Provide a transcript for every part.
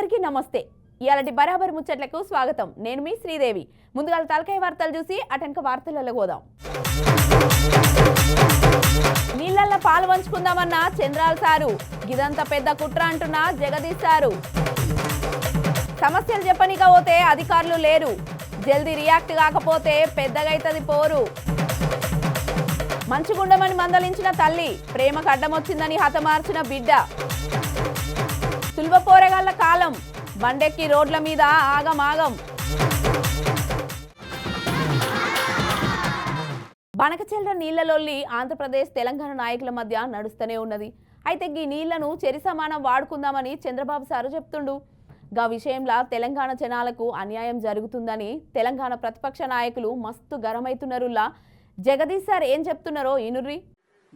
అందరికీ నమస్తే. ఇయాలటి బరాబర్ ముచ్చట్లకు స్వాగతం. నేను మీ శ్రీదేవి. ముందుగా తలకాయ వార్తలు చూసి అటెంక వార్తలలో పోదాం. నీళ్ళల్లో పాలు పంచుకుందామన్న చంద్రాల్ సారు, గిదంత పెద్ద కుట్ర అంటున్న జగదీష్ సారు. సమస్యలు చెప్పనిక పోతే అధికారులు లేరు, జల్దీ రియాక్ట్ కాకపోతే పెద్దగైతది పోరు. మంచుగుండమని మందలించిన తల్లి, ప్రేమకు అడ్డమొచ్చిందని హతమార్చిన బిడ్డ. సుల్వ పోరగాళ్ల కాలం, బండెక్కి రోడ్ల మీద ఆగమాగం. బనకచెల్ర నీళ్లలోల్లి ఆంధ్రప్రదేశ్ తెలంగాణ నాయకుల మధ్య నడుస్తూనే ఉన్నది. అయితే ఈ నీళ్లను చెరి సమానం వాడుకుందామని చంద్రబాబు సారు చెప్తుండు. గా విషయంలో తెలంగాణ జనాలకు అన్యాయం జరుగుతుందని తెలంగాణ ప్రతిపక్ష నాయకులు మస్తు గరమైతున్నరులా. జగదీష్ సార్ ఏం చెప్తున్నారో ఇనుర్రి.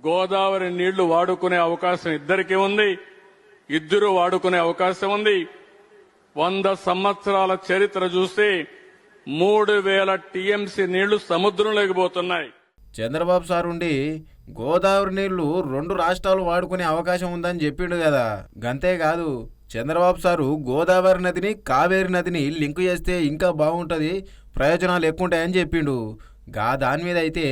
గోదావరి నీళ్లు వాడుకునే అవకాశం ఇద్దరికీ ఉంది, ఇద్దరు వాడుకునే అవకాశం ఉంది. 100 సంవత్సరాల చరిత్ర చూస్తే 3000 టీఎంసీ నీళ్లు సముద్రంలోకి పోతున్నాయి. చంద్రబాబు సార్ ఉండి గోదావరి నీళ్లు 2 రాష్ట్రాలు వాడుకునే అవకాశం ఉందని చెప్పిండు కదా. గంతేకాదు, చంద్రబాబు సారు గోదావరి నదిని కావేరి నదిని లింకు చేస్తే ఇంకా బాగుంటుంది, ప్రయోజనాలు ఎక్కువ ఉంటాయని చెప్పిండు. దాని మీద అయితే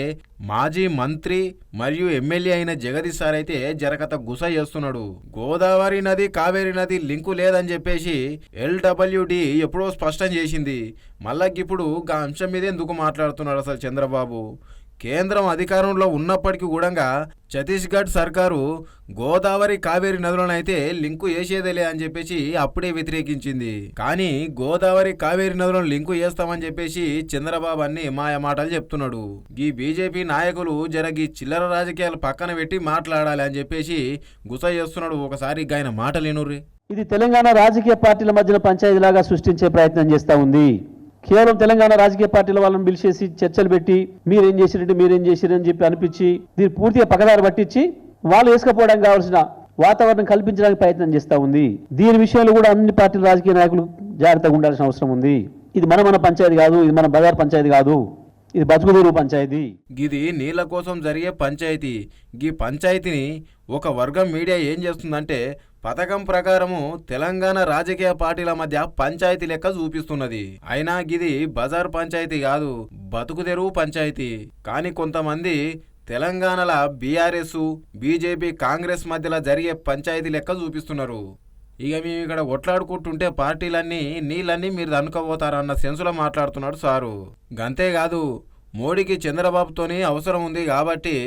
మాజీ మంత్రి మరియు ఎమ్మెల్యే అయిన జగదీష్ సార్ అయితే జరకత గుస చేస్తున్నాడు. గోదావరి నది కావేరి నది లింకు లేదని చెప్పేసి LWD ఎప్పుడో స్పష్టం చేసింది. మళ్ళా ఇప్పుడు గా అంశం మీద ఎందుకు మాట్లాడుతున్నాడు అసలు చంద్రబాబు? కేంద్రం అధికారంలో ఉన్నప్పటికీ కూడా ఛత్తీస్గఢ్ సర్కారు గోదావరి కావేరి నదులను అయితే లింకు చేసేదేలే అని చెప్పేసి అప్పుడే వ్యతిరేకించింది. కానీ గోదావరి కావేరి నదులను లింకు చేస్తామని చెప్పేసి చంద్రబాబు అన్ని మాయ మాటలు చెప్తున్నాడు. ఈ బీజేపీ నాయకులు జరగి చిల్లర రాజకీయాలు పక్కన పెట్టి మాట్లాడాలి అని చెప్పేసి గుస చేస్తున్నాడు. ఒకసారి ఆయన మాటలేనుర్రి. ఇది తెలంగాణ రాజకీయ పార్టీల మధ్యన పంచాయతీలాగా సృష్టించే ప్రయత్నం చేస్తూ ఉంది. కేవలం తెలంగాణ రాజకీయ పార్టీల వాళ్ళని పిలిచేసి చర్చలు పెట్టి మీరేం చేసిరని చెప్పి అనిపించి దీన్ని పూర్తిగా పక్కదారి పట్టించి వాళ్ళు వేసుకపోవడానికి కావాల్సిన వాతావరణం కల్పించడానికి ప్రయత్నం చేస్తూ ఉంది. దీని విషయంలో కూడా అన్ని పార్టీల రాజకీయ నాయకులు జాగ్రత్తగా ఉండాల్సిన అవసరం ఉంది. ఇది మన పంచాయతీ కాదు, ఇది మన బజార్ పంచాయతీ కాదు, ఇది బతుకుదూరు పంచాయతీ. గిది నీళ్ల కోసం జరిగే పంచాయతీ. గీ పంచాయతీని ఒక వర్గం మీడియా ఏం చేస్తుందంటే పథకం ప్రకారము తెలంగాణ రాజకీయ పార్టీల మధ్య పంచాయతీ లెక్క చూపిస్తున్నది. అయినా గిది బజార్ పంచాయతీ కాదు, బతుకుదెరువు పంచాయతీ. కానీ కొంతమంది తెలంగాణల బీఆర్ఎస్ బీజేపీ కాంగ్రెస్ మధ్యలో జరిగే పంచాయతీ లెక్క చూపిస్తున్నారు. ఇక మేము ఇక్కడ కొట్లాడుకుంటుంటే పార్టీలన్నీ నీళ్ళన్నీ మీరు అనుకోబోతారన్న సెన్సులో మాట్లాడుతున్నాడు సారు. గంతేకాదు, మోడీకి చంద్రబాబుతోని అవసరం ఉంది కాబట్టి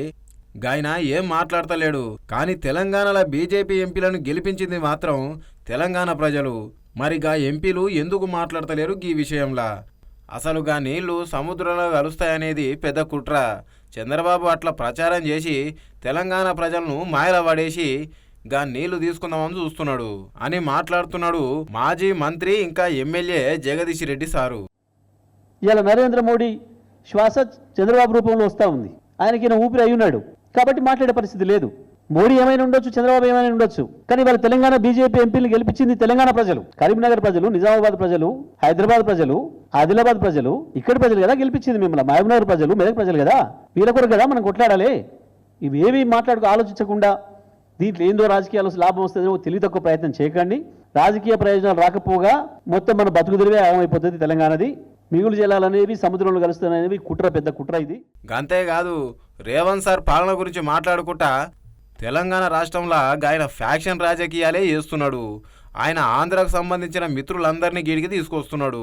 గాయన ఏం మాట్లాడతలేడు. కానీ తెలంగాణలో బీజేపీ ఎంపీలను గెలిపించింది మాత్రం తెలంగాణ ప్రజలు. మరి గా ఎంపీలు ఎందుకు మాట్లాడతలేరు ఈ విషయంలా? అసలు గా నీళ్లు సముద్రంలో కలుస్తాయనేది పెద్ద కుట్ర. చంద్రబాబు అట్లా ప్రచారం చేసి తెలంగాణ ప్రజలను మాయల పడేసి గా నీళ్లు తీసుకుందామని చూస్తున్నాడు అని మాట్లాడుతున్నాడు మాజీ మంత్రి ఇంకా ఎమ్మెల్యే జగదీష్ రెడ్డి సారు. ఇవాళ నరేంద్ర మోడీ శ్వాస చంద్రబాబు రూపంలో వస్తూ ఉంది. ఆయనకి ఈయన ఊపిరి అయి ఉన్నాడు కాబట్టి మాట్లాడే పరిస్థితి లేదు. మోడీ ఏమైనా ఉండొచ్చు, చంద్రబాబు ఏమైనా ఉండొచ్చు, కానీ వాళ్ళ తెలంగాణ బీజేపీ ఎంపీలు గెలిపించింది తెలంగాణ ప్రజలు, కరీంనగర్ ప్రజలు, నిజామాబాద్ ప్రజలు, హైదరాబాద్ ప్రజలు, ఆదిలాబాద్ ప్రజలు, ఇక్కడి ప్రజలు కదా గెలిపించింది మిమ్మల్ని. మహబూబ్నగర్ ప్రజలు, మెదక్ ప్రజలు కదా. వీళ్ళ కొరకు కదా మనం కొట్లాడాలి. ఇవేవి ఆలోచించకుండా దీంట్లో ఏందో రాజకీయాలు లాభం వస్తుందో తెలివి తక్కువ ప్రయత్నం చేయకండి. రాజకీయ ప్రయోజనాలు రాకపోగా మొత్తం మన బతుకుదిరివే ఆగమైపోతుంది తెలంగాణది. మిగులు జలాలనేవి సముద్రంలో కలుస్తున్నాయనేవి కుట్ర, పెద్ద కుట్ర ఇది. అంతేకాదు, రేవంత్ సార్ పాలన గురించి మాట్లాడుకుంటా తెలంగాణ రాష్ట్రంలో ఆయన ఫ్యాక్షన్ రాజకీయాలే చేస్తున్నాడు. ఆయన ఆంధ్రకు సంబంధించిన మిత్రులందరినీ గిడికి తీసుకొస్తున్నాడు,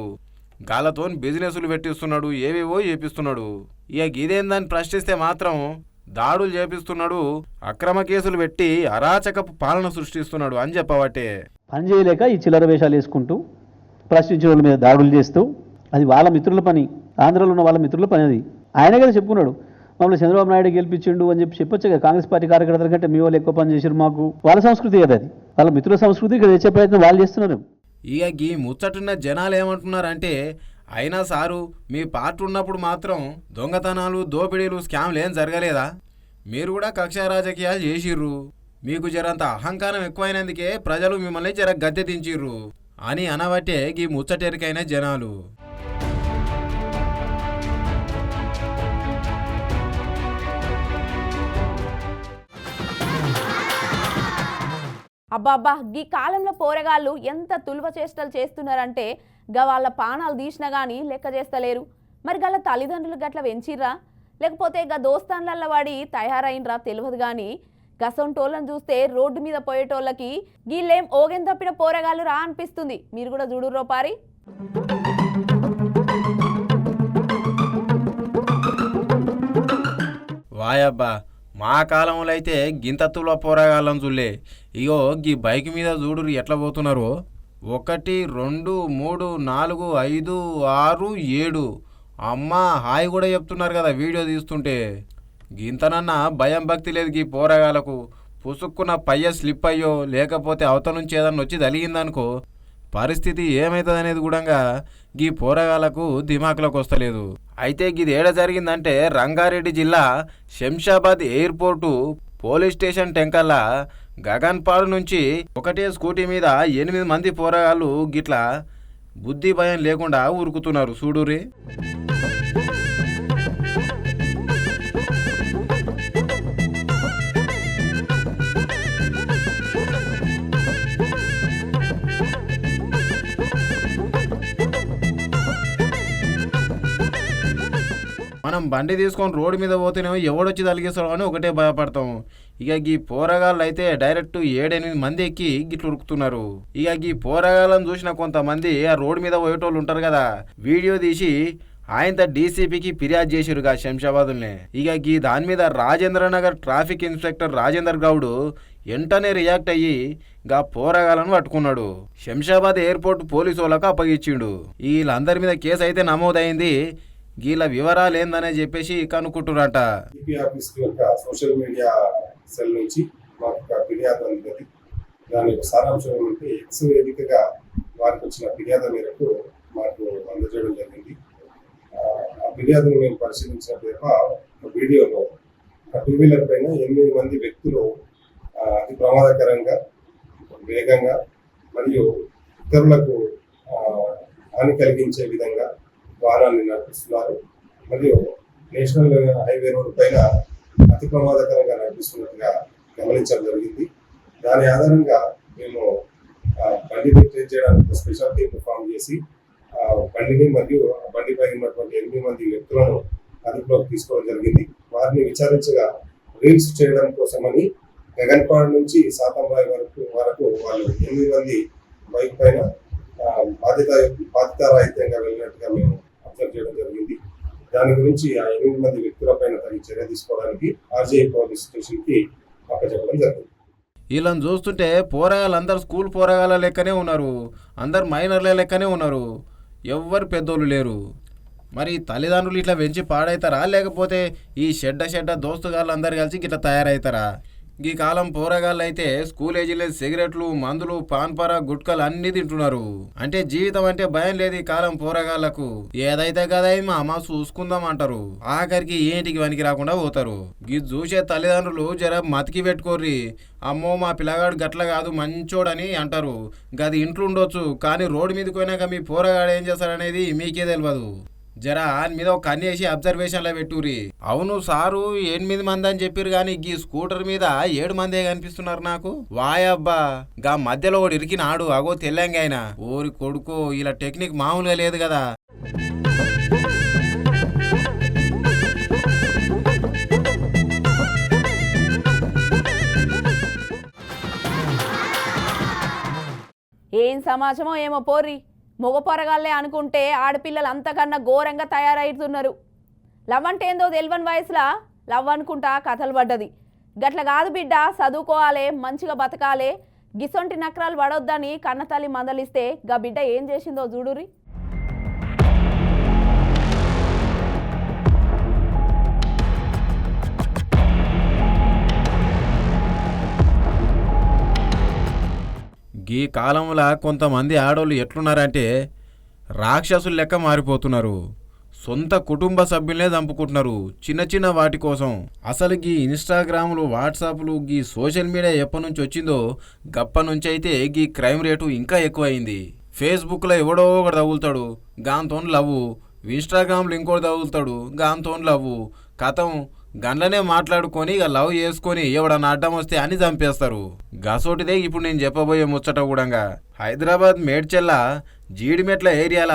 గాలతో బిజినెస్లు పెట్టిస్తున్నాడు, ఏవేవో చేపిస్తున్నాడు. ఇక ఇదేందని ప్రశ్నిస్తే మాత్రం దాడులు చేపిస్తున్నాడు, అక్రమ కేసులు పెట్టి అరాచకపు పాలన సృష్టిస్తున్నాడు అని చెప్పబట్టే పని చేయలేక ఈ చిల్లర వేషాలు వేసుకుంటూ ప్రశ్నించిన వాళ్ళ మీద దాడులు చేస్తూ, అది వాళ్ళ మిత్రుల పని, ఆంధ్రలో ఉన్న వాళ్ళ మిత్రుల పని. అది ఆయనే కదా చెప్పుకున్నాడు, మమ్మల్ని చంద్రబాబు నాయుడు గెలిపించిండు అని చెప్పొచ్చు కదా. కాంగ్రెస్ పార్టీ కార్యకర్తల కంటే మీ వాళ్ళు ఎక్కువ పని చేశారు, మాకు వాళ్ళ సంస్కృతి కదా అది, వాళ్ళ మిత్రుల సంస్కృతి ఇక్కడ తెచ్చే ప్రయత్నం వాళ్ళు చేస్తున్నారు. ఇక ఈ ముచ్చటున్న జనాలు ఏమంటున్నారంటే, అయినా సారు మీ పార్టీ ఉన్నప్పుడు మాత్రం దొంగతనాలు, దోపిడీలు, స్కామ్లు ఏం జరగలేదా? మీరు కూడా కక్ష రాజకీయాలు చేసిర్రు, మీకు జరంత అహంకారం ఎక్కువైనందుకే ప్రజలు మిమ్మల్ని జర గద్దె దించిర్రు అని అనబట్టే ఈ ముచ్చటెరికైన జనాలు. అబ్బాబ్బా గీ కాలంలో పోరగాళ్ళు ఎంత తుల్వ చేష్టలు చేస్తున్నారంటే గా వాళ్ళ పానాలు తీసినా గానీ లెక్క చేస్తలేరు. మరి గళ్ళ తల్లిదండ్రులు గట్ల వెంచిర్రా లేకపోతే గా దోస్తాన్లల్ల వాడి తయారైనరా తెలియదు గానీ గసంటోళ్ళని చూస్తే రోడ్డు మీద పోయేటోళ్ళకి గీళ్ళేం ఓగెం తప్పిన పోరగాళ్ళు రా అనిపిస్తుంది. మీరు కూడా చూడుర్రో పారి. వాయబ్బా, మా కాలంలో అయితే గింతత్తుల పోరాగాళ్ళం చూలే. ఇగో గీ బైక్ మీద చూడురు ఎట్లా పోతున్నారు. 1 2 3 4 5 6 7 అమ్మా హాయ్ కూడా చెప్తున్నారు కదా వీడియో తీస్తుంటే. గింతనన్నా భయం భక్తి లేదు గీ పోరగాళ్ళకు. పుసుక్కున్న పయ్య స్లిప్ అయ్యో లేకపోతే అవతల నుంచి ఏదన్నా వచ్చి తలిగిందనుకో పరిస్థితి ఏమవుతుందనేది కూడా గీ పోరగాళ్ళకు దిమాకులోకి వస్తలేదు. అయితే గిది ఏడ జరిగిందంటే రంగారెడ్డి జిల్లా శంషాబాద్ ఎయిర్పోర్టు పోలీస్ స్టేషన్ టెంకల్లా గగన్పాడు నుంచి ఒకటే స్కూటీ మీద 8 మంది పోరగాళ్ళు గిట్లా బుద్ధి భయం లేకుండా ఉరుకుతున్నారు చూడురి. మనం బండి తీసుకొని రోడ్డు మీద పోతేనేమో ఎవడొచ్చి తలిగేస్తాడో అని ఒకటే భయపడతాం. ఇక గీ పోరగాళ్ళు అయితే డైరెక్ట్ 7-8 మంది ఎక్కి గిట్లు ఉరుకుతున్నారు. ఇక గీ పోరగాళ్ళని చూసిన కొంతమంది ఆ రోడ్డు మీద పోయేటోళ్ళు ఉంటారు కదా వీడియో తీసి ఆయన డీసీపీకి ఫిర్యాదు చేసిరుగా శంషాబాద్నే. ఇక గీ దాని మీద రాజేంద్రనగర్ ట్రాఫిక్ ఇన్స్పెక్టర్ రాజేందర్ గౌడ్ వెంటనే రియాక్ట్ అయ్యి గా పోరగాళ్ళను పట్టుకున్నాడు. శంషాబాద్ ఎయిర్పోర్ట్ పోలీసు వాళ్ళకు అప్పగించిండు. వీళ్ళందరి మీద కేసు అయితే నమోదైంది. గీల వివరాలు ఏందనే చెప్పేసి కనుక్కుంటున్నారట. సోషల్ మీడియా సెల్ నుంచి మాకు ఫిర్యాదు అందింది. దాని సారాంశం ఏమంటే ఎక్స్ వేదికగా వారికి వచ్చిన ఫిర్యాదు మేరకు మాకు అందజేయడం జరిగింది. ఆ ఫిర్యాదును మేము పరిశీలించిన ఒక వీడియోలో 2 వీలర్ పైన 8 మంది వ్యక్తులు అతి ప్రమాదకరంగా వేగంగా మరియు ఇతరులకు హాని కలిగించే విధంగా వాహనాన్ని నడిపిస్తున్నారు. మరియు నేషనల్ హైవే రోడ్డు పైన అతి ప్రమాదకరంగా నడిపిస్తున్నట్టుగా గమనించడం జరిగింది. దాని ఆధారంగా మేము బండిని ట్రేస్ చేయడానికి స్పెషల్ టీమ్ ఫామ్ చేసి బండిని మరియు బండిపై ఉన్నటువంటి 8 మంది వ్యక్తులను అదుపులోకి తీసుకోవడం జరిగింది. వారిని విచారించగా రీల్స్ చేయడం కోసమని గగన్పాడు నుంచి సాతంబాయి వరకు వాళ్ళు 8 మంది బైక్ పైన బాధితారాహిత్యంగా వెళ్ళినట్టుగా మేము అబ్జర్వ్ చేయడం జరిగింది. దాని గురించి ఆ 8 మంది వ్యక్తులపైన తగిన చర్య తీసుకోవడానికి ఆర్జీఐ పోలీస్ స్టేషన్ కి అప్పచెప్పడం జరిగింది. వీళ్ళని చూస్తుంటే పోరగాళ్ళందరూ స్కూల్ పోరగాళ్ళ లెక్కనే ఉన్నారు. అందరు మైనర్ల లెక్కనే ఉన్నారు. ఎవ్వరు పెద్దోళ్ళు లేరు. మరి తల్లిదండ్రులు ఇట్లా పెంచి పాడవుతారా లేకపోతే ఈ షెడ్డ దోస్తుగాళ్ళు అందరు కలిసి ఇట్లా తయారవుతారా? ఈ కాలం పోరగాళ్ళు అయితే స్కూల్ ఏజీలో సిగరెట్లు మందులు పాన్పర గుట్కలు అన్ని తింటున్నారు. అంటే జీవితం అంటే భయం లేదు ఈ కాలం పోరగాళ్లకు. ఏదైతే కదా మా అమ్మ చూసుకుందాం అంటారు. ఆఖరికి ఏంటికి వనికి రాకుండా పోతారు. ఇది చూసే తల్లిదండ్రులు జర మతికి పెట్టుకోర్రి. అమ్మో మా పిల్లగాడు గట్ల కాదు మంచోడని అంటారు. గది ఇంట్లో ఉండొచ్చు కానీ రోడ్డు మీదకి పోయినాక మీ పోరగాడు ఏం చేస్తాడనేది మీకే తెలియదు. జరా ఆయన మీద ఒక కన్నేసి అబ్జర్వేషన్లో పెట్టుర్రి. అవును సారు 8 మంది అని చెప్పారు కానీ ఈ స్కూటర్ మీద 7 మందే కనిపిస్తున్నారు నాకు. వాయబ్బా గా మధ్యలో ఒకటి ఇరికినాడు అగో తెల్లంగా ఆయన. ఓరి కొడుకో ఇలా టెక్నిక్ మామూలుగా లేదు కదా. ఏం సమాజమో ఏమో పోర్రి. మొగ పొరగాళ్ళే అనుకుంటే ఆడపిల్లలు అంతకన్నా ఘోరంగా తయారవుతున్నారు. లవ్ అంటే ఏందో తెలియని వయసులా లవ్ అనుకుంటా కథలు పడ్డది. గట్ల కాదు బిడ్డ, చదువుకోవాలి, మంచిగా బతకాలి, గిసొంటి నక్రాలు పడొద్దని కన్నతల్లి మందలిస్తే గా బిడ్డ ఏం చేసిందో చూడురి. ఈ కాలంలో కొంతమంది ఆడోళ్ళు ఎట్లున్నారంటే రాక్షసులు లెక్క మారిపోతున్నారు. సొంత కుటుంబ సభ్యులనే చంపుకుంటున్నారు చిన్న వాటి కోసం. అసలు గీ ఇన్స్టాగ్రాములు వాట్సాప్లు గీ సోషల్ మీడియా ఎప్పటి నుంచి వచ్చిందో గప్ప నుంచి అయితే గీ క్రైమ్ రేటు ఇంకా ఎక్కువైంది. ఫేస్బుక్లో ఎవడో ఒకటి తగులుతాడు, గాంతో లవ్వు. ఇన్స్టాగ్రామ్లో ఇంకోటి తగులుతాడు, గాంతో లవ్వు. కథం గండ్లనే మాట్లాడుకొని ఇక లవ్ చేసుకొని ఎవడన్నా అడ్డం వస్తే అని చంపేస్తారు. గసోటిదే ఇప్పుడు నేను చెప్పబోయే ముచ్చట కూడా. హైదరాబాద్ మేడ్చెల్ల జీడిమెట్ల ఏరియాల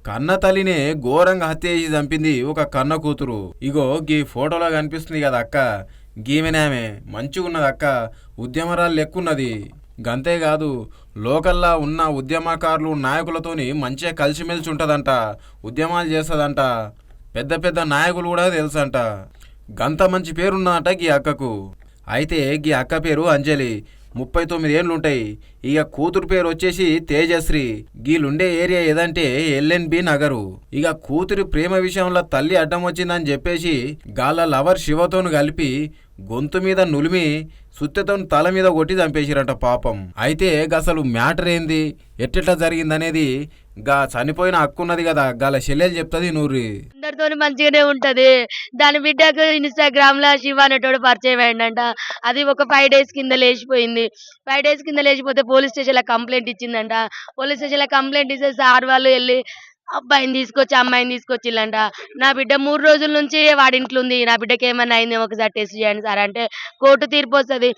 కన్న తల్లినే ఘోరంగా హత్య చేసి చంపింది ఒక కన్న కూతురు. ఇగో గీ ఫోటోలో కనిపిస్తుంది కదా అక్క, గీమెనామె మంచిగున్నది అక్క, ఉద్యమరాలు లెక్కున్నది. గంతేకాదు లోకల్లా ఉన్న ఉద్యమకారులు నాయకులతోని మంచిగా కలిసిమెలిసి ఉంటుందంట, ఉద్యమాలు చేస్తుందంట, పెద్ద పెద్ద నాయకులు కూడా తెలుసంట. గంత మంచి పేరున్నదట గీ అక్కకు. అయితే గీ అక్క పేరు అంజలి, 39 ఏళ్ళుంటాయి. ఇక కూతురు పేరు వచ్చేసి తేజశ్రీ. గీలుండే ఏరియా ఏదంటే ఎల్ఎన్బి నగరు. ఇక కూతురి ప్రేమ విషయంలో తల్లి అడ్డం వచ్చిందని చెప్పేసి గాళ్ళ లవర్ శివతోను కలిపి గొంతు మీద నులిమి సుత్తెతో తల మీద కొట్టి చంపేసిరంట పాపం. అయితే అసలు మ్యాటర్ ఏంది, ఎట్లా జరిగిందనేది గా చనిపోయిన హక్కున్నది కదా గాల చెల్లెలు చెప్తుంది నూరి. అందరితో మంచిగానే ఉంటది. దాని బిడ్డకు ఇన్స్టాగ్రామ్ లో శివ అనేటోడు పరిచయం అయిందంట. అది ఒక 5 days కింద లేచిపోయింది. 5 days కింద లేచిపోతే పోలీస్ స్టేషన్ లో కంప్లైంట్ ఇచ్చిందంట. పోలీస్ స్టేషన్ లో కంప్లైంట్ ఇస్తే సార్ వాళ్ళు వెళ్ళి అబ్బాయిని తీసుకొచ్చి అమ్మాయిని తీసుకొచ్చిల్లంట. నా బిడ్డ 3 రోజుల నుంచి వాడింట్లో ఉంది, నా బిడ్డకి ఏమన్నా అయిందేమో ఒకసారి టెస్ట్ చేయండి సార్ అంటే కోర్టు తీర్పు వస్తుంది,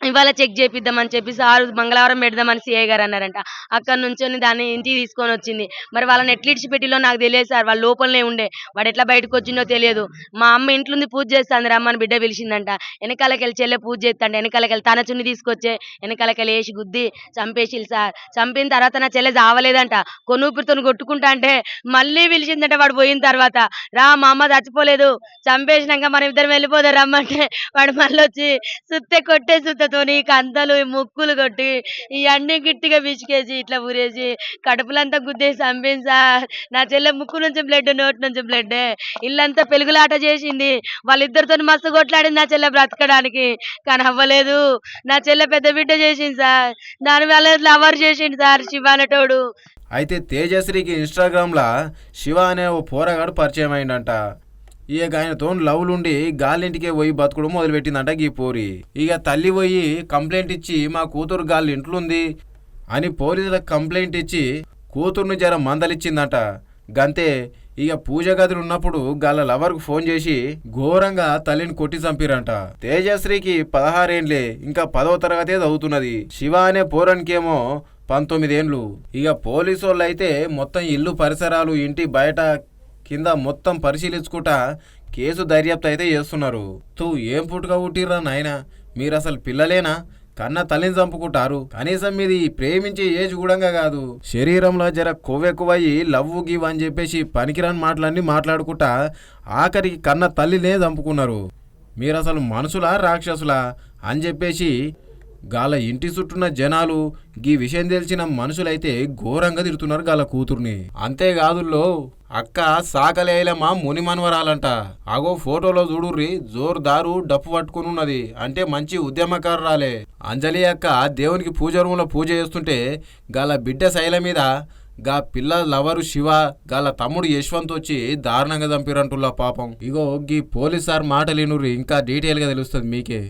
ఇవాళ చెక్ చేపిద్దామని చెప్పి సార్ మంగళవారం పెడదామని సిఐ గారు అన్నారంట. అక్కడ నుంచి దాన్ని ఇంటికి తీసుకొని వచ్చింది. మరి వాళ్ళని ఎట్లా ఇడిచిపెట్టిలో నాకు తెలియదు సార్, వాళ్ళ లోపలనే ఉండే, వాడు ఎట్లా బయటకు వచ్చిందో తెలియదు. మా అమ్మ ఇంట్లో ఉంది పూజ చేస్తాంది రమ్మని బిడ్డ పిలిచిందంట. వెనకాలకెళ్ళి చెల్లె పూజ చేస్తాంటే వెనకాలకెళ్ళి తన చున్ని తీసుకొచ్చే వెనకాలకెళ్ళి వేసి గుద్ది చంపేసిల్ సార్. చంపిన తర్వాత నా చెల్లె చావలేదంట, కొనూపిరితో కొట్టుకుంటా అంటే మళ్ళీ పిలిచిందంట. వాడు పోయిన తర్వాత రా మా అమ్మ చచ్చిపోలేదు, చంపేసినాక మనం ఇద్దరం వెళ్ళిపోదాం రమ్మంటే వాడు మళ్ళీ వచ్చి సుత్తే కొట్టే సుత్తతోని కంతలు ముక్కులు కొట్టి ఇవన్నీ గట్టిగా పిసికేసి ఇట్లా ఊరేసి కడుపులంతా గుద్దేసి చంపింది సార్. నా చెల్లె ముక్కు నుంచి బ్లడ్, నోటి నుంచి బ్లడ్, ఇల్లంతా పెలుగులాట చేసింది. వాళ్ళిద్దరితో మస్తు కొట్లాడింది నా చెల్లె బ్రతకడానికి, కానీ అవ్వలేదు. నా చెల్లె పెద్ద బిడ్డ చేసింది సార్, దాని వల్ల లవర్ చేసింది సార్ శివ అనేటోడు. అయితే తేజశ్రీకి ఇన్స్టాగ్రామ్లా శివ అనే ఓ పోరగాడు పరిచయం అయిందంట. ఇక ఆయనతో లవ్లుండి గాలింటికే పోయి బతుకుడు మొదలుపెట్టిందంట గీ పోరి. ఇక తల్లి పోయి కంప్లైంట్ ఇచ్చి మా కూతురు గాలి ఇంట్లుంది అని పోలీసులకు కంప్లైంట్ ఇచ్చి కూతుర్ని జర మందలిచ్చిందంట. గంతే ఇక పూజ గదిలో ఉన్నప్పుడు గాళ్ళ లవర్కు ఫోన్ చేసి ఘోరంగా తల్లిని కొట్టి చంపిరంట. తేజశ్రీకి 16 ఏండ్లే, ఇంకా 10వ తరగతే చదువుతున్నది. శివ అనే పోరానికేమో 19 ఏండ్లు. ఇక పోలీసు వాళ్ళు అయితే మొత్తం ఇల్లు పరిసరాలు ఇంటి బయట కింద మొత్తం పరిశీలించుకుంటా కేసు దర్యాప్తు అయితే చేస్తున్నారు. ఏం పుట్టుక పుట్టిర్రా నాయన, మీరు అసలు పిల్లలేనా, కన్న తల్లిని చంపుకుంటారు. కనీసం మీది ప్రేమించే ఏజ్ కూడా కాదు. శరీరంలో జర కొవ్వెక్కువయ్యి లవ్వు గివ్ అని చెప్పేసి పనికిరాని మాటలన్నీ మాట్లాడుకుంటా ఆఖరికి కన్న తల్లినే చంపుకున్నారు. మీరు అసలు మనుషులా రాక్షసులా అని చెప్పేసి గాల ఇంటి చుట్టూన్న జనాలు గీ విషయం తెలిసిన మనుషులైతే ఘోరంగా తిడుతున్నారు గాల కూతుర్ని. అంతేకాదుల్లో అక్క సాకలేయలమ్మ ముని మనవరాలంట. అగో ఫోటోలో చూడుర్రి, జోరుదారు డప్పు పట్టుకుని ఉన్నది, అంటే మంచి ఉద్యమకారురాలే. అంజలి అక్క దేవునికి పూజ రూమ్లో పూజ చేస్తుంటే గాల బిడ్డ శైల మీద గా పిల్ల లవరు శివ గాల తమ్ముడు యశ్వంత్ వచ్చి దారుణంగా చంపిరంటుల్లా పాపం. ఇగో గీ పోలీస్ సార్ మాటలేనుర్రి, ఇంకా డీటెయిల్గా తెలుస్తుంది మీకే.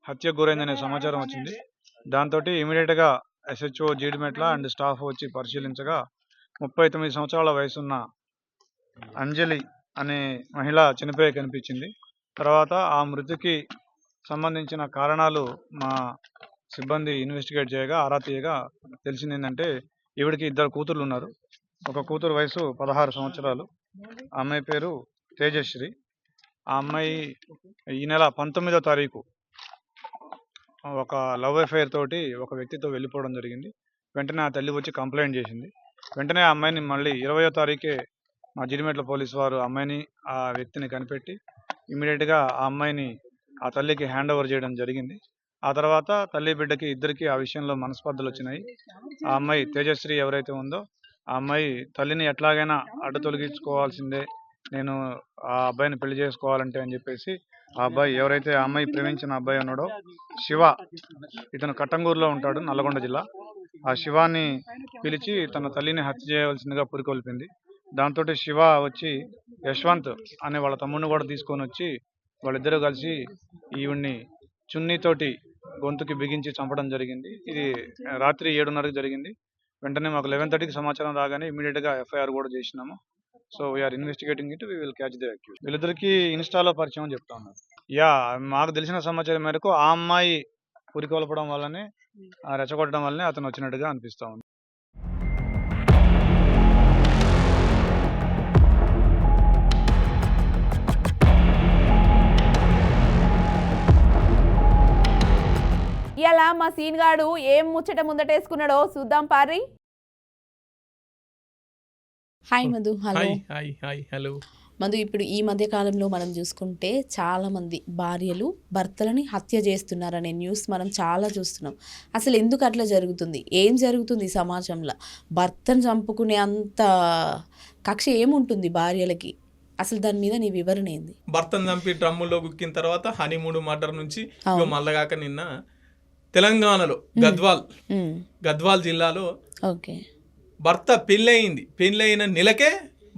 హత్య గురైందనే సమాచారం వచ్చింది. దాంతో ఇమీడియట్గా SHO జీడిమెట్ల అండ్ స్టాఫ్ వచ్చి పరిశీలించగా 39 సంవత్సరాల వయసున్న అంజలి అనే మహిళ చనిపోయి కనిపించింది. తర్వాత ఆ మృతికి సంబంధించిన కారణాలు మా సిబ్బంది ఇన్వెస్టిగేట్ చేయగా ఆరా తీయగా తెలిసింది ఏంటంటే ఈవిడికి 2 కూతుర్లు ఉన్నారు. ఒక కూతురు వయసు 16 సంవత్సరాలు, ఆ అమ్మాయి పేరు తేజశ్రీ. ఆ అమ్మాయి ఈ నెల 19వ తారీఖు ఒక లవ్ అఫైర్ తోటి ఒక వ్యక్తితో వెళ్ళిపోవడం జరిగింది. వెంటనే ఆ తల్లి వచ్చి కంప్లైంట్ చేసింది. వెంటనే ఆ అమ్మాయిని మళ్ళీ 20వ తారీఖే మా జిడిమెట్ల పోలీసు వారు అమ్మాయిని ఆ వ్యక్తిని కనిపెట్టి ఇమీడియట్గా ఆ అమ్మాయిని ఆ తల్లికి హ్యాండ్ ఓవర్ చేయడం జరిగింది. ఆ తర్వాత తల్లి బిడ్డకి ఇద్దరికి ఆ విషయంలో మనస్పర్ధలు వచ్చినాయి. ఆ అమ్మాయి తేజశ్రీ ఎవరైతే ఉందో ఆ అమ్మాయి తల్లిని ఎట్లాగైనా అడ్డు తొలగించుకోవాల్సిందే, నేను ఆ అబ్బాయిని పెళ్లి చేసుకోవాలంటే అని చెప్పేసి ఆ అబ్బాయి ఎవరైతే ఆ అమ్మాయి ప్రేమించిన అబ్బాయి ఉన్నాడో శివ, ఇతను కట్టంగూరులో ఉంటాడు, నల్లగొండ జిల్లా. ఆ శివాని పిలిచి తన తల్లిని హత్య చేయవలసిందిగా పురికొల్పింది. దాంతో శివ వచ్చి యశ్వంత్ అనే వాళ్ళ తమ్ముడిని కూడా తీసుకొని వచ్చి వాళ్ళిద్దరూ కలిసి ఈవిడ్ని చున్నీతోటి గొంతుకి బిగించి చంపడం జరిగింది. ఇది రాత్రి 7:30కి జరిగింది. వెంటనే మాకు 11:30కి సమాచారం రాగానే ఇమీడియట్గా FIR కూడా చేసినాము. So we are investigating it, we will catch the accused. వీళ్ళిద్దరికి ఇన్స్టాలో పరిచయం అని చెప్తా ఉన్నారు. యా, మాకు తెలిసిన సమాచారం మేరకు ఆ అమ్మాయి పురికొల్పడం వల్లనే, రెచ్చగొట్టడం వల్లనే అతను వచ్చినట్టుగా అనిపిస్తా ఉంది. ఇలా మా సీన్ గాడు ఏం ముచ్చట ముందటేసుకున్నాడో చూద్దాం పారి. Hi Madhu. Hello. Hi hi hello Madhu, ఇప్పుడు ఈ మధ్య కాలంలో మనం చూసుకుంటే చాలా మంది భార్యలు భర్తలని హత్య చేస్తున్నారనే న్యూస్ మనం చాలా చూస్తున్నాం. అసలు ఎందుకు అట్లా జరుగుతుంది? ఏం జరుగుతుంది సమాజంలో? భర్తను చంపుకునే అంత కక్ష ఏముంటుంది భార్యలకి? అసలు దాని మీద నీ వివరణ ఏంది? భర్తను చంపి డ్రమ్ముల్లో గుక్కిన తర్వాత హనీమూన్ మర్డర్ నుంచి మళ్ళగాక నిన్న తెలంగాణలో గద్వాల్ జిల్లాలో ఓకే, భర్త పెళ్ళయిన నెలకే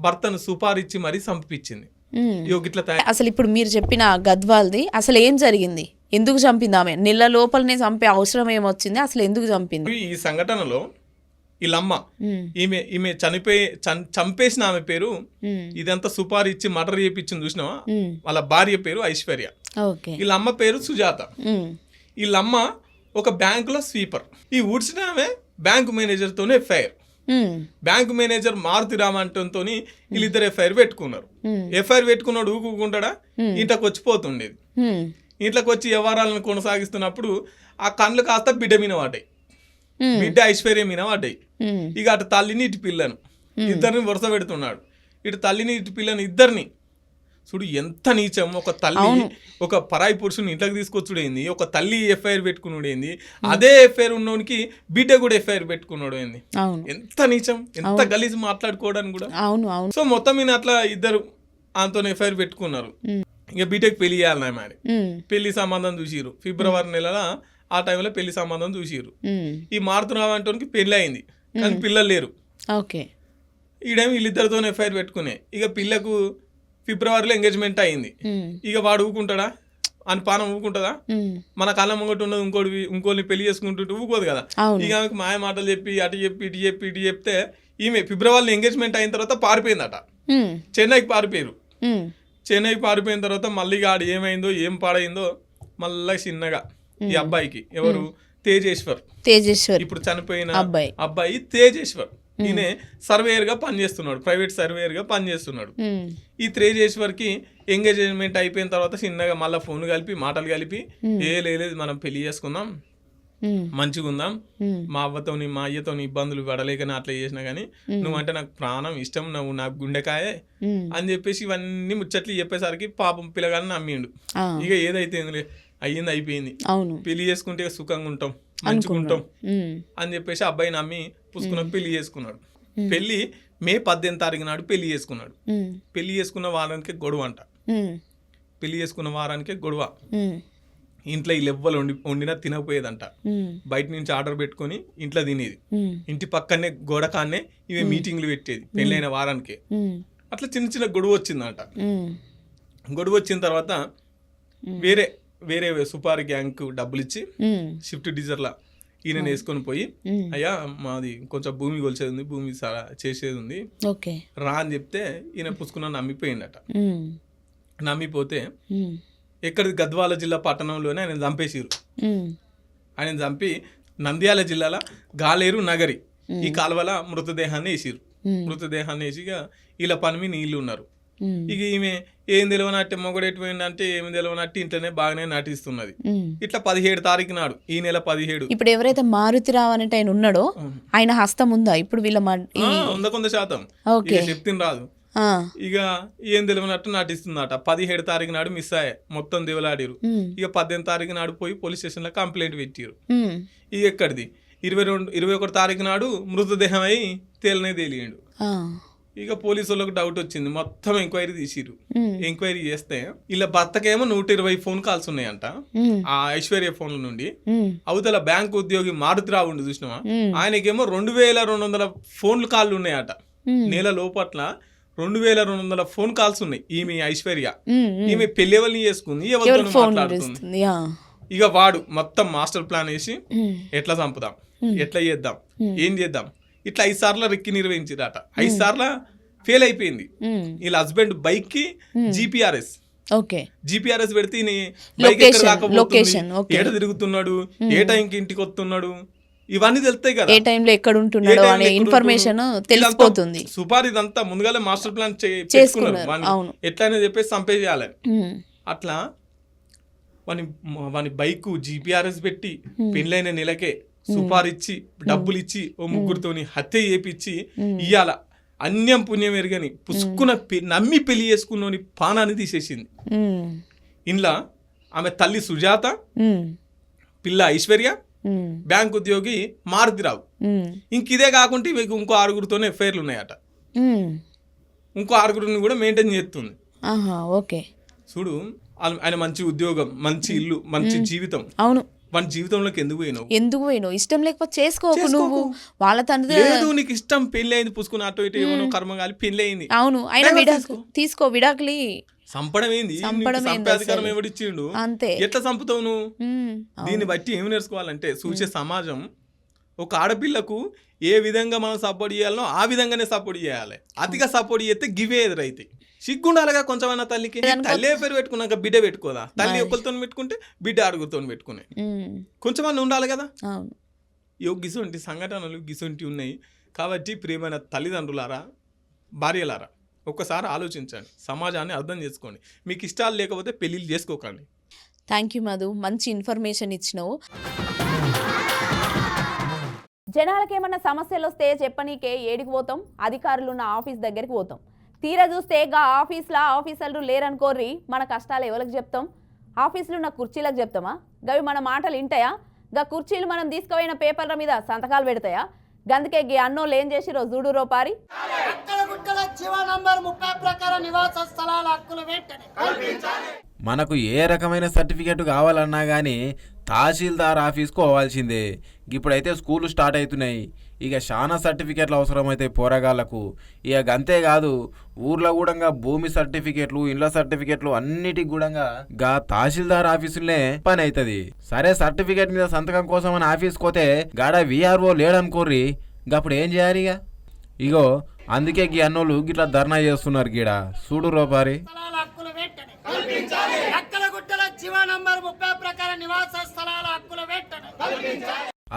భర్తను సుపారిచ్చి మరీ చంపించింది. అసలు ఇప్పుడు మీరు చెప్పిన గద్వాల్ది అసలు ఏం జరిగింది? ఎందుకు చంపింది ఆమె? నెల లోపలనే చంపే అవసరం ఏమొచ్చింది? అసలు ఎందుకు చంపింది? ఈ సంఘటనలో వీళ్ళమ్మ ఈమె చంపేసిన ఆమె పేరు, ఇదంతా సుపారిచ్చి మర్డర్ చేయించింది చూసినావా, వాళ్ళ భార్య పేరు ఐశ్వర్య, వీళ్ళ అమ్మ పేరు సుజాత. వీళ్ళమ్మ ఒక బ్యాంకులో స్వీపర్. ఈ ఊడ్చిన ఆమె బ్యాంకు మేనేజర్ తోనే ఎఫ్ఐఆర్. బ్యాంకు మేనేజర్ మారుతి రామంటంతో వీళ్ళిద్దరు ఎఫ్ఐఆర్ పెట్టుకున్నారు. ఎఫ్ఐఆర్ పెట్టుకున్నాడు ఊకుంటాడా, ఇంట్లోకి వచ్చిపోతుండేది. ఇంట్లోకి వచ్చి వ్యవహారాలను కొనసాగిస్తున్నప్పుడు ఆ కండ్లు కాస్త బిడ్డ మీద పడ్డాయి, బిడ్డ ఐశ్వర్య మీద పడ్డాయి. ఇక అటు తల్లిని ఇటు పిల్లను ఇద్దరిని వరుస పెడుతున్నాడు. ఇటు తల్లిని ఇటు పిల్లని ఇద్దరిని చూడు, ఎంత నీచం. ఒక తల్లి ఒక పరాయి పురుషుని ఇంట్లోకి తీసుకొచ్చుడేంది, ఒక తల్లి ఎఫ్ఐఆర్ పెట్టుకున్నాడేంది, అదే ఎఫ్ఐఆర్ ఉన్నోనికి బిడ్డ కూడా ఎఫ్ఐఆర్ పెట్టుకున్నాడు ఏంది. ఎంత నీచం, ఎంత గలీజ్ మాట్లాడుకోవడానికి కూడా. సో మొత్తం మీద అట్లా ఇద్దరు ఆమెతో ఎఫ్ఐఆర్ పెట్టుకున్నారు. ఇక బిడ్డకి పెళ్లి చేయాలన్నా మరి పెళ్లి సంబంధం చూసిరు. ఫిబ్రవరి నెలలో ఆ టైంలో పెళ్లి సంబంధం చూసిరు. ఈ మారుతున్నావు అంటోనికి పెళ్లి అయింది, కానీ పిల్లలు లేరు. ఈడేమి వీళ్ళిద్దరితో ఎఫ్ఐఆర్ పెట్టుకునే. ఇక పిల్లకు ఫిబ్రవరిలో ఎంగేజ్మెంట్ అయింది. ఇక వాడు ఊకుంటాడా? అని పానం ఊకుంటుందా? మన కాలం ముంగట ఉన్నది ఇంకోని పెళ్లి చేసుకుంటుంటే ఊకోదు కదా. ఇక ఆమెకు మాయ మాటలు చెప్పి అటు చెప్పి ఇటు చెప్తే ఈమె ఫిబ్రవరిలో ఎంగేజ్మెంట్ అయిన తర్వాత పారిపోయిందట. చెన్నైకి పారిపోయారు. చెన్నైకి పారిపోయిన తర్వాత మళ్ళీ ఆడు ఏమైందో ఏం పాడైందో మళ్ళీ చిన్నగా ఈ అబ్బాయికి, ఎవరు, తేజేశ్వర్ ఇప్పుడు చనిపోయిన అబ్బాయి తేజేశ్వర్, ఈయన సర్వేయర్ గా పనిచేస్తున్నాడు, ప్రైవేట్ సర్వేయర్ గా పనిచేస్తున్నాడు. ఈ తేజేశ్వర్ కి ఎంగేజ్మెంట్ అయిపోయిన తర్వాత చిన్నగా మళ్ళీ ఫోన్ కలిపి మాటలు కలిపి, లేదు మనం పెళ్లి చేసుకుందాం, మంచిగా ఉందాం, మా అవ్వతోని మా అయ్యతోని ఇబ్బందులు పడలేకని అట్లా చేసినా గానీ నువ్వంటే నాకు ప్రాణం ఇష్టం, నువ్వు నాకు గుండెకాయే అని చెప్పేసి ఇవన్నీ ముచ్చట్లు చెప్పేసరికి పాపం పిల్లగాని నమ్మిండు. ఇక ఏదైతే అయ్యింది అయిపోయింది, పెళ్లి చేసుకుంటే సుఖంగా ఉంటాం, మంచిగా ఉంటాం అని చెప్పేసి అబ్బాయి నమ్మి పుసుకున్న పెళ్లి చేసుకున్నాడు. పెళ్లి మే 18 తారీఖు నాడు పెళ్లి చేసుకున్నాడు. పెళ్లి చేసుకున్న వారానికే గొడవ అంట. పెళ్లి చేసుకున్న వారానికే గొడవ. ఇంట్లో ఈ లెవ్వలు వండినా తినకపోయేదంట. బయట నుంచి ఆర్డర్ పెట్టుకొని ఇంట్లో తినేది. ఇంటి పక్కనే గోడకాన్నే ఇవే మీటింగ్లు పెట్టేది పెళ్ళైన వారానికే. అట్లా చిన్న చిన్న గొడవ వచ్చిందంట. గొడవ వచ్చిన తర్వాత వేరే సుపారి గ్యాంగ్ కు డబ్బులు ఇచ్చి షిఫ్ట్ డీజర్లా ఈయన వేసుకొని పోయి, అయ్యా మాది కొంచెం భూమి కొలిచేది ఉంది, భూమి చేసేది ఉంది రా అని చెప్తే ఈయన పుసుకున్న నమ్మిపోయిందట. నమ్మిపోతే ఎక్కడి గద్వాల జిల్లా పట్టణంలోనే ఆయన చంపేసిరు. ఆయన చంపి నంద్యాల జిల్లాల గాలేరు నగరి ఈ కాలువల మృతదేహాన్ని వేసిరు. మృతదేహాన్ని వేసి ఇలా పని మీద నీళ్ళు ఉన్నారు. ఇక ఈమె ఏం తెలియనట్టే మొగడెట్టిపోయిందంటే ఏమి తెలియనట్టు ఇంట్లోనే బాగానే నటిస్తున్నది. ఇట్లా 17 తారీఖు నాడు, ఈ నెల 17. ఇప్పుడు ఎవరైతే మారుతిరావు అనేట ఆయన ఉన్నాడో ఆయన హస్తం ఉందా ఇప్పుడు వీళ్ళ? కొంత శాతం చెప్తిని రాదు. ఇక ఏం తెలియనట్టు నటిస్తుందట. 17 తారీఖు నాడు మిస్ అయ్యా, మొత్తం దివలాడిరు. ఇక 18 తారీఖు నాడు పోయి పోలీస్ స్టేషన్ లో కంప్లైంట్ పెట్టిరు. ఇక ఎక్కడిది 21 తారీఖు నాడు మృతదేహం అయి తేలియండు. ఇక పోలీసు వాళ్ళకి డౌట్ వచ్చింది, మొత్తం ఎంక్వైరీ తీసిరు. ఎంక్వైరీ చేస్తే ఇలా భర్తకేమో 120 ఫోన్ కాల్స్ ఉన్నాయంట ఆ ఐశ్వర్య ఫోన్ల నుండి. అవతల బ్యాంక్ ఉద్యోగి మారుతిరావు ఉండి చూసినావా, ఆయనకేమో 2200 ఫోన్లు కాళ్ళు ఉన్నాయట. నెల లోపట్ల 2200 ఫోన్ కాల్స్ ఉన్నాయి. ఈమె ఐశ్వర్య ఈమె పెళ్ళెవల్ని చేసుకుంది, ఎవరితో మాట్లాడుతుంది. ఇక వాడు మొత్తం మాస్టర్ ప్లాన్ వేసి ఎట్లా చంపుదాం, ఎట్లా చేద్దాం, ఏం చేద్దాం, ఇట్లా 5 సార్లు రెక్కి నిర్వహించిరట. 5 సార్లు ఫెయిల్ అయిపోయింది. వీళ్ళ హస్బెండ్ బైక్ కి జిపిఆర్ఎస్ ఓకే జిపిఆర్ఎస్ పెడితే ఈయన బైక్ ఎక్కడ దాకపోతుంది, లొకేషన్, ఓకే. ఏడ తిరుగుతున్నాడు, ఏ టైంకి ఇంటికి వస్తున్నాడు, ఇవన్నీ తెలుస్తాయి కదా. ఏ టైంలో ఎక్కడ ఉంటున్నాడో అనే ఇన్ఫర్మేషన్ తెలిసిపోతుంది. సుపార్ ఇదంతా ముందుగానే మాస్టర్ ప్లాన్ చేసుకున్నారు. అవును. ఎట్లనే చెప్పేసి చంపేయాలి. అట్లా వాని బైక్ జిపిఆర్ఎస్ పెట్టి పెళ్ళైన నెలకే సుపార్ ఇచ్చి డబ్బులు ఇచ్చి ఓ ముగ్గురితోని హత్య చేపిచ్చి ఇయ్యాల అన్యం పుణ్యం ఎరగని పుసుకున్న నమ్మి పెళ్లి చేసుకున్నోని పానాన్ని తీసేసింది. ఇంట్లో ఆమె తల్లి సుజాత, పిల్ల ఐశ్వర్య, బ్యాంక్ ఉద్యోగి మారుతిరావు. ఇంకిదే కాకుండా ఇవి ఇంకో 6గురితోనే ఎఫ్ఐఆర్లు ఉన్నాయట. ఇంకో 6గురిని కూడా మెయింటైన్ చేస్తుంది. ఓకే చూడు, ఆయన మంచి ఉద్యోగం, మంచి ఇల్లు, మంచి జీవితం. అవును, మన జీవితంలోకి ఎందుకు పోయినావు? ఇష్టం లేకపోతే చేసుకోకు. నువ్వు వాళ్ళ తండ్రి లేదు, నీకు ఇష్టం, పెళ్లి అయింది, పుసుకుని అటు ఇటు ఏమో కర్మగాలి పెళ్లి అయింది. అవును, అయినా విడాకులి సంపడం ఏంది? సంపే అధికారం ఎవడిచ్చిండు? అంతే. ఎట్లా చంపుతావు నువ్వు? దీన్ని బట్టి ఏమి నేర్చుకోవాలంటే, చూసే సమాజం ఒక ఆడపిల్లకు ఏ విధంగా మనం సపోర్ట్ చేయాలనో ఆ విధంగానే సపోర్ట్ చేయాలి. అతిగా సపోర్ట్ చేస్తే గివే ఎదురైతే సిగ్గుండాలిగా కొంచెమైనా తల్లికి. తల్లి పేరు పెట్టుకున్నాక బిడ్డ పెట్టుకోదా? తల్లి ఒకరితో పెట్టుకుంటే బిడ్డ 6గురితో పెట్టుకునే కొంచెమన్నా ఉండాలి కదా. గిసొంటి సంఘటనలు గిసొంటి ఉన్నాయి. కాబట్టి ప్రియమైన తల్లిదండ్రులారా, భార్యలారా, ఒక్కసారి ఆలోచించండి, సమాజాన్ని అర్థం చేసుకోండి. మీకు ఇష్టాలు లేకపోతే పెళ్ళిళ్ళు చేసుకోకండి. థ్యాంక్ యూ మధు, మంచి ఇన్ఫర్మేషన్ ఇచ్చినావు. జనాలకు ఏమన్నా సమస్యలు వస్తే చెప్పనీకే ఏడికి పోతాం? అధికారులున్న ఆఫీస్ దగ్గరికి పోతాం. తీరా చూస్తే గా ఆఫీస్లో ఆఫీసర్లు లేరనుకోర్రి, మన కష్టాలు ఎవరికి చెప్తాం? ఆఫీసులో ఉన్న కుర్చీలకు చెప్తామా? గవి మన మాటలు వింటాయా? గా కుర్చీలు మనం తీసుకుపోయిన పేపర్ల మీద సంతకాలు పెడతాయా? గందుకే గీ అన్నోళ్ళు ఏం చేసిరో చూడు రోపారి. మనకు ఏ రకమైన సర్టిఫికేట్ కావాలన్నా కానీ తహసీల్దార్ ఆఫీస్కు పోవాల్సిందే. ఇప్పుడైతే స్కూళ్ళు స్టార్ట్ అవుతున్నాయి, ఇక చాలా సర్టిఫికేట్లు అవసరమవుతాయి పోరగాళ్లకు. ఇక అంతేకాదు, ఊర్లో కూడా భూమి సర్టిఫికేట్లు, ఇండ్ల సర్టిఫికేట్లు అన్నిటికి కూడా గా తహసీల్దార్ ఆఫీసులనే పని అవుతుంది. సరే, సర్టిఫికేట్ మీద సంతకం కోసం అని ఆఫీస్కి పోతే గాడ విఆర్ఓ లేడనుకోర్రి, గప్పుడు ఏం చేయాలి? ఇగో అందుకే గీ అన్నోళ్ళు గిట్లా ధర్నా చేస్తున్నారు. గీడ చూడు రోపారి.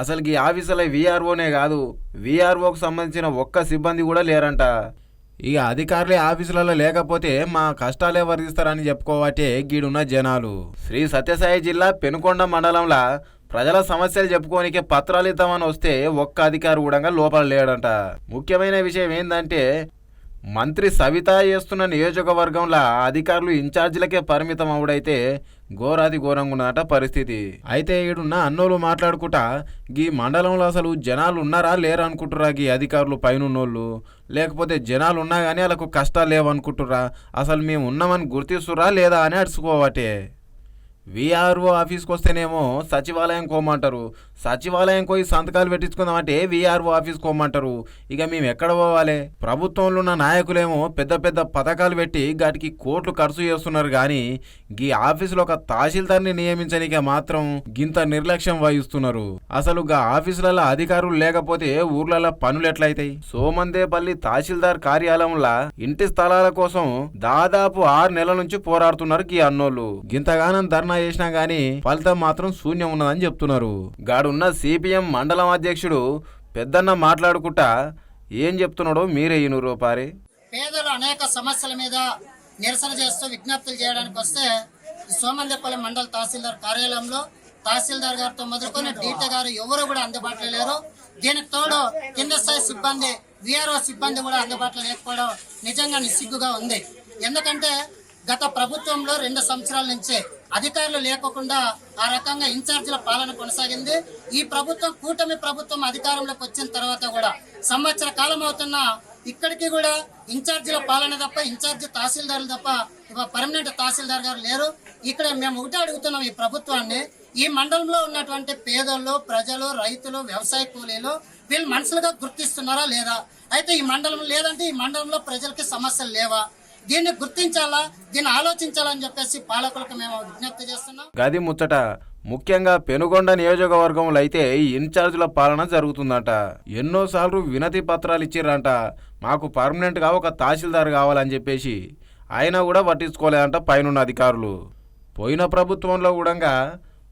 అసలు ఈ ఆఫీసులో విఆర్ఓనే కాదు, విఆర్ఓకు సంబంధించిన ఒక్క సిబ్బంది కూడా లేరంట. ఇక అధికారులే ఆఫీసులలో లేకపోతే మా కష్టాలే వర్తిస్తారని చెప్పుకోవటే గీడున్న జనాలు. శ్రీ సత్యసాయి జిల్లా పెనుకొండ మండలంలో ప్రజల సమస్యలు చెప్పుకోనికే పత్రాలు ఇద్దామని వస్తే ఒక్క అధికారి కూడా లోపల లేడంట. ముఖ్యమైన విషయం ఏంటంటే, మంత్రి సవిత చేస్తున్న నియోజకవర్గంలో అధికారులు ఇన్ఛార్జీలకే పరిమితం అవుడైతే ఘోరాది ఘోరంగా ఉన్నదట పరిస్థితి. అయితే ఈడున్న అన్నోళ్ళు మాట్లాడుకుంటా గీ మండలంలో అసలు జనాలు ఉన్నారా లేరా అనుకుంటురా గీ అధికారులు పైనున్నోళ్ళు, లేకపోతే జనాలు ఉన్నా కానీ వాళ్ళకు కష్టాలు లేవనుకుంటురా, అసలు మేము ఉన్నామని గుర్తిస్తురా లేదా అని అడుచుకోవటే. విఆర్ఓ ఆఫీస్కి వస్తేనేమో సచివాలయం కోమంటారు, సచివాలయం పోయి సంతకాలు పెట్టించుకుందామంటే విఆర్ఓ ఆఫీస్కి కోమంటారు. ఇక మేము ఎక్కడ పోవాలి? ప్రభుత్వంలో ఉన్న నాయకులేమో పెద్ద పెద్ద పథకాలు పెట్టి వాటికి కోట్లు ఖర్చు చేస్తున్నారు, కానీ ఈ ఆఫీసులో ఒక తహసీల్దార్ని నియమించనికే మాత్రం గింత నిర్లక్ష్యం వహిస్తున్నారు. అసలు గా ఆఫీసులలో అధికారులు లేకపోతే ఊర్లలో పనులు ఎట్లయితాయి? సోమందేపల్లి తహసీల్దార్ కార్యాలయంలో ఇంటి స్థలాల కోసం దాదాపు 6 నెలల నుంచి పోరాడుతున్నారు ఈ అన్నోళ్ళు. గింతగానం ధర్నా చేసినా గానీ ఫలితం మాత్రం శూన్యం ఉన్నదని చెప్తున్నారు. గాడున్న సిపిఎం మండలం అధ్యక్షుడు పెద్దన్న మాట్లాడుకుంటా ఏం చెప్తున్నాడో మీరే ఈ రూపారి. పేదలు అనేక సమస్యల మీద నిరసన చేస్తూ విజ్ఞప్తులు చేయడానికి వస్తే సోమందేపల్లి మండల తహసీల్దార్ కార్యాలయంలో తహసీల్దార్ గారితో మొదలుకొని డీటీ గారు ఎవరు కూడా అందుబాటులో లేరు. దీనికి తోడు కింద స్థాయి సిబ్బంది, విఆర్ఓ సిబ్బంది కూడా అందుబాటులో లేకపోవడం నిజంగా నిస్సిగ్గుగా ఉంది. ఎందుకంటే గత ప్రభుత్వంలో 2 సంవత్సరాల నుంచి అధికారులు లేకుండా ఆ రకంగా ఇన్ఛార్జీల పాలన కొనసాగింది. ఈ ప్రభుత్వం, కూటమి ప్రభుత్వం అధికారంలోకి వచ్చిన తర్వాత కూడా సంవత్సర కాలం అవుతున్నా ఇక్కడికి కూడా ఇన్ఛార్జీల పాలన తప్ప, ఇన్ఛార్జి తహసీల్దారులు తప్ప పర్మనెంట్ తహసీల్దార్ గారు లేరు. ఇక్కడ మేము ఒకటే అడుగుతున్నాం ఈ ప్రభుత్వాన్ని, ఈ మండలంలో ఉన్నటువంటి పేదలు, ప్రజలు, రైతులు, వ్యవసాయ కూలీలు వీళ్ళు మనుషులుగా గుర్తిస్తున్నారా లేదా? అయితే ఈ మండలం లేదంటే ఈ మండలంలో ప్రజలకి సమస్యలు లేవా? దీన్ని గుర్తించాలా, దీన్ని ఆలోచించాలని చెప్పేసి పాలకులకు మేము విజ్ఞప్తి చేస్తున్నాం. గది ముచ్చట. ముఖ్యంగా పెనుగొండ నియోజకవర్గంలో అయితే ఈ ఇన్ఛార్జీల పాలన జరుగుతుందట. ఎన్నోసార్లు వినతి పత్రాలు ఇచ్చిర్రంట, మాకు పర్మనెంట్గా ఒక తహసీల్దార్ కావాలని చెప్పేసి. అయినా కూడా పట్టించుకోలేదంట పైనున్న అధికారులు. పోయిన ప్రభుత్వంలో కూడా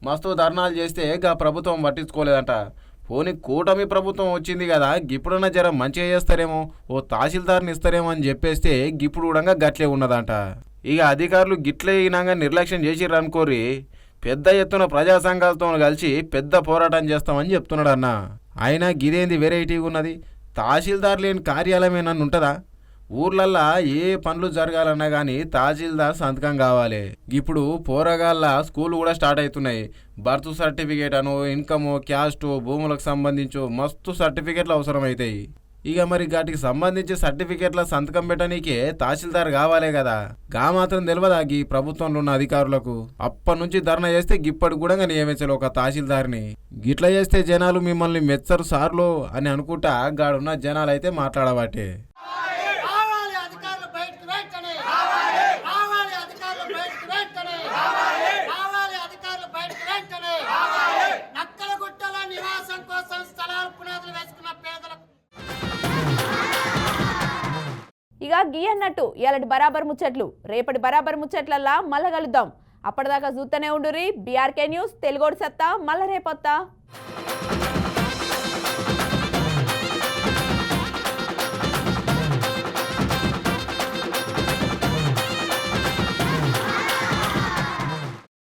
మస్తు ధర్నాలు చేస్తే గా ప్రభుత్వం పట్టించుకోలేదంట. పోనీ కూటమి ప్రభుత్వం వచ్చింది కదా, గిప్పుడన్నా జర మంచిగా చేస్తారేమో, ఓ తహసీల్దార్ని ఇస్తారేమో అని చెప్పేస్తే గిప్పుడు కూడా గట్లే ఉన్నదంట. ఇక అధికారులు గిట్లే ఈనాగా నిర్లక్ష్యం చేసిర్రు అనుకోరి, పెద్ద ఎత్తున ప్రజా సంఘాలతో కలిసి పెద్ద పోరాటం చేస్తామని చెప్తున్నాడు అన్న. అయినా గిదేంది వెరైటీగా ఉన్నది, తహసీల్దార్ లేని కార్యాలయం ఏమన్నా ఉంటుందా? ఊర్లల్లా ఏ పనులు జరగాలన్నా కానీ తహసీల్దార్ సంతకం కావాలి. ఇప్పుడు పోరగాళ్ళ స్కూల్ కూడా స్టార్ట్ అవుతున్నాయి. బర్త్ సర్టిఫికేట్ అను, ఇన్కమ్, క్యాస్ట్, భూములకు సంబంధించి మస్తు సర్టిఫికేట్లు అవసరమవుతాయి. ఇక మరి వాటికి సంబంధించి సర్టిఫికేట్ల సంతకం పెట్టనీకే తహసీల్దార్ కావాలే కదా. గా మాత్రం తెలియదా ఈ ప్రభుత్వంలో ఉన్న అధికారులకు? అప్పటి నుంచి ధర్నా చేస్తే గిప్పటి కూడా నియమించాలి ఒక తహసీల్దార్ని. గిట్లా చేస్తే జనాలు మిమ్మల్ని మెచ్చరు సార్లు అని అనుకుంటా గాడున్న జనాలు అయితే మాట్లాడబట్టే. ఇక గీ అన్నట్టు ఇలాంటి బరాబర్ ముచ్చట్లు రేపటి బరాబర్ ముచ్చట్లల్లా మళ్ళా కలుద్దాం. అప్పటిదాకా చూస్తూనే ఉండుర్రి బీఆర్కే న్యూస్ తెలుగోడు సత్తా. మళ్ళా రేపొత్తా.